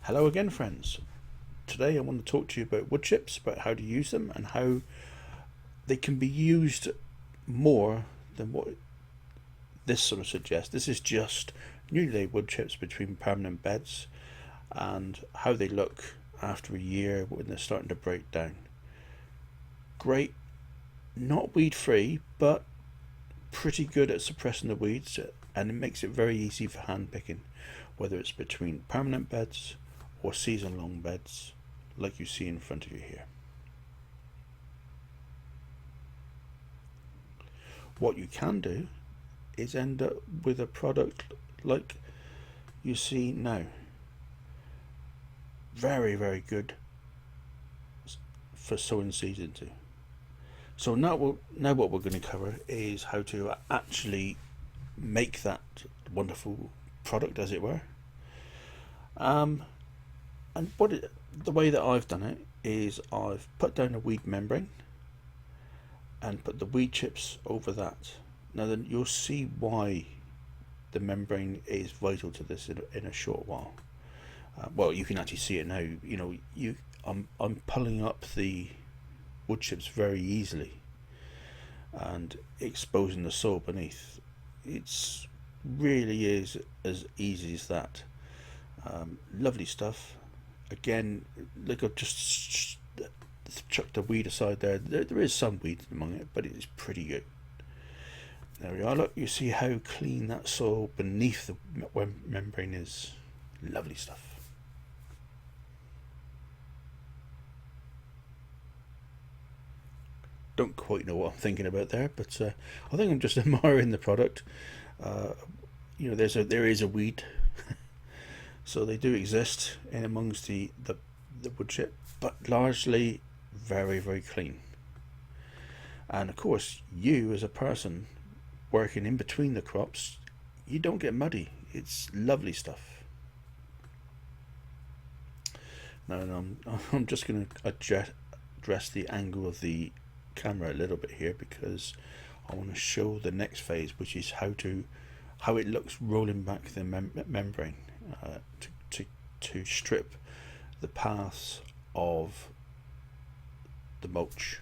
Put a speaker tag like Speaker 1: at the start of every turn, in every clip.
Speaker 1: Hello again, friends. Today I want to talk to you about wood chips, about how to use them and how they can be used more than what this sort of suggests. This is just newly laid wood chips between permanent beds and how they look after a year when they're starting to break down. Great, not weed free, but pretty good at suppressing the weeds, and it makes it very easy for hand picking, whether it's between permanent beds or season long beds like you see in front of you here. What you can do is end up with a product like you see now. Very, very good for sowing seeds into. So now what we're going to cover is how to actually make that wonderful product, as it were. And the way that I've done it is I've put down a weed membrane and put the weed chips over that. Now then you'll see why the membrane is vital to this in a short while. Well, you can actually see it now. I'm pulling up the wood chips very easily and exposing the soil beneath. It's really is as easy as that. Lovely stuff. Again, look, I've just chucked the weed aside there. There is some weed among it, but it is pretty good. There we are. Look, you see how clean that soil beneath the membrane is. Lovely stuff. Don't quite know what I'm thinking about there, but I think I'm just admiring the product. There is a weed, so they do exist in amongst the wood chip, but largely very, very clean. And of course, you as a person working in between the crops, you don't get muddy. It's lovely stuff. Now I'm just going to address the angle of the camera a little bit here because I want to show the next phase, which is how it looks rolling back the membrane to strip the paths of the mulch.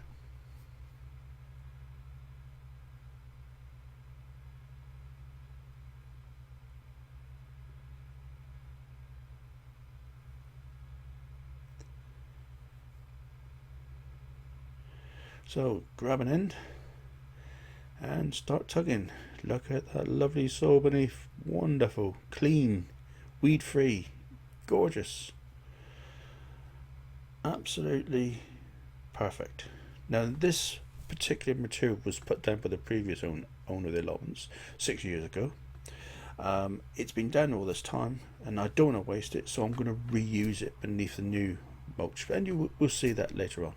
Speaker 1: So grab an end and start tugging. Look at that lovely soil beneath. Wonderful, clean, weed free, gorgeous, absolutely perfect. Now this particular material was put down by the previous owner of the allotments 6 years ago. It's been down all this time and I don't want to waste it, so I'm going to reuse it beneath the new mulch, and we'll see that later on.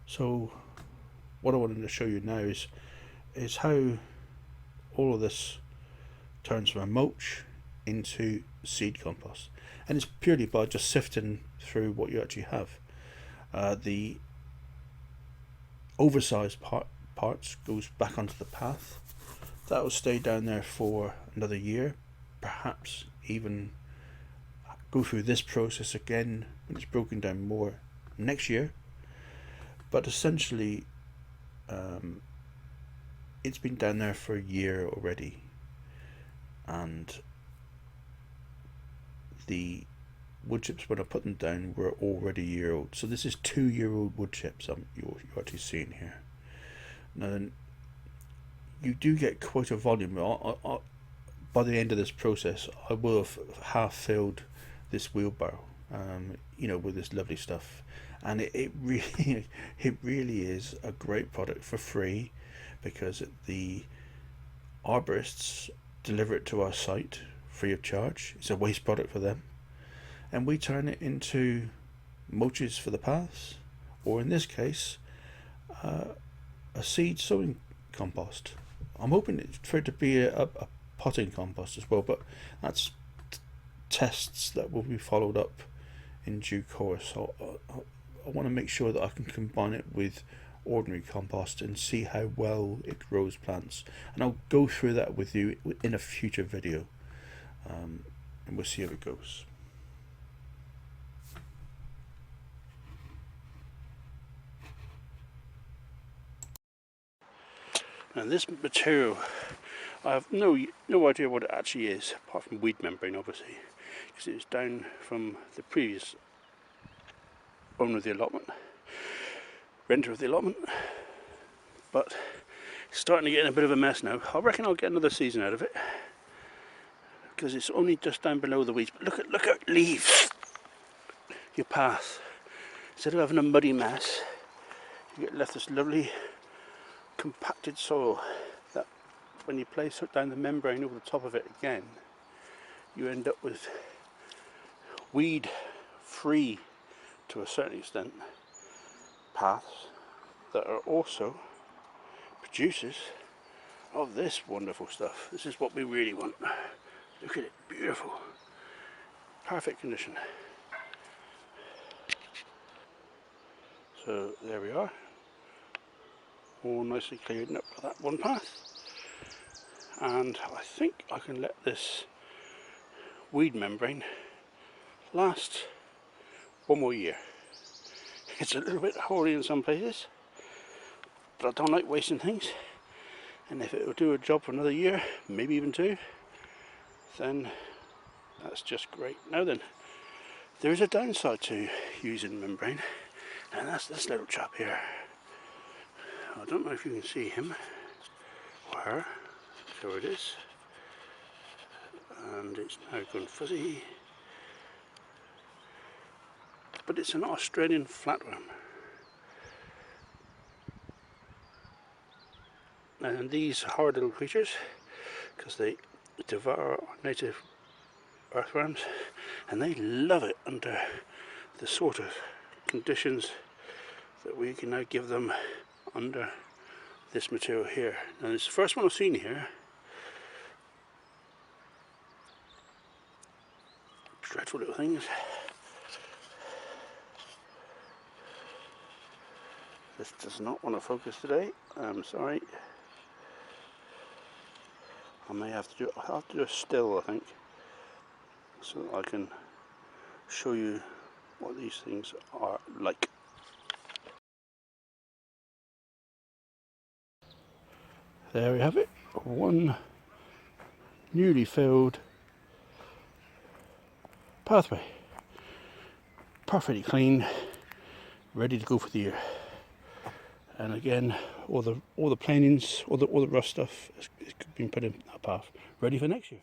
Speaker 1: So what I wanted to show you now is how all of this turns from a mulch into seed compost, and it's purely by just sifting through what you actually have. The oversized parts goes back onto the path. That will stay down there for another year, perhaps even go through this process again when it's broken down more next year. But essentially, it's been down there for a year already, and the wood chips, when I put them down, were already a year old. So this is 2-year-old wood chips you're actually seeing here. Now then, you do get quite a volume. By the end of this process, I will have half filled this wheelbarrow, with this lovely stuff. And it really, it really is a great product for free, because the arborists deliver it to our site free of charge. It's a waste product for them, and we turn it into mulches for the paths, or in this case, a seed sowing compost. I'm hoping for it to be potting compost as well, but that's tests that will be followed up in due course. So I want to make sure that I can combine it with ordinary compost and see how well it grows plants, and I'll go through that with you in a future video, and we'll see how it goes. And this material, I have no idea what it actually is, apart from weed membrane obviously, because it's down from the previous owner of the allotment, renter of the allotment, but it's starting to get in a bit of a mess now. I reckon I'll get another season out of it, because it's only just down below the weeds. But look at leaves, your path. Instead of having a muddy mess, you get left this lovely compacted soil that when you place down the membrane over the top of it again, you end up with weed free, to a certain extent, paths that are also producers of this wonderful stuff. This is what we really want. Look at it, beautiful, perfect condition. So there we are, all nicely cleared up for that one path, and I think I can let this weed membrane last one more year. It's a little bit hoary in some places, but I don't like wasting things, and if it will do a job for another year, maybe even two, then that's just great. Now then, there is a downside to using membrane, and that's this little chap here. I don't know if you can see him or her. There it is, and it's now gone fuzzy, but it's an Australian flatworm, and these hard little creatures, because they devour our native earthworms, and they love it under the sort of conditions that we can now give them under this material here. Now it's the first one I've seen here. Dreadful little things. This does not want to focus today, I'm sorry. I may have to do a still, I think, so that I can show you what these things are like. There we have it, one newly filled pathway, perfectly clean, ready to go for the year. And again, all the planings, all the rough stuff has been put in that path, ready for next year.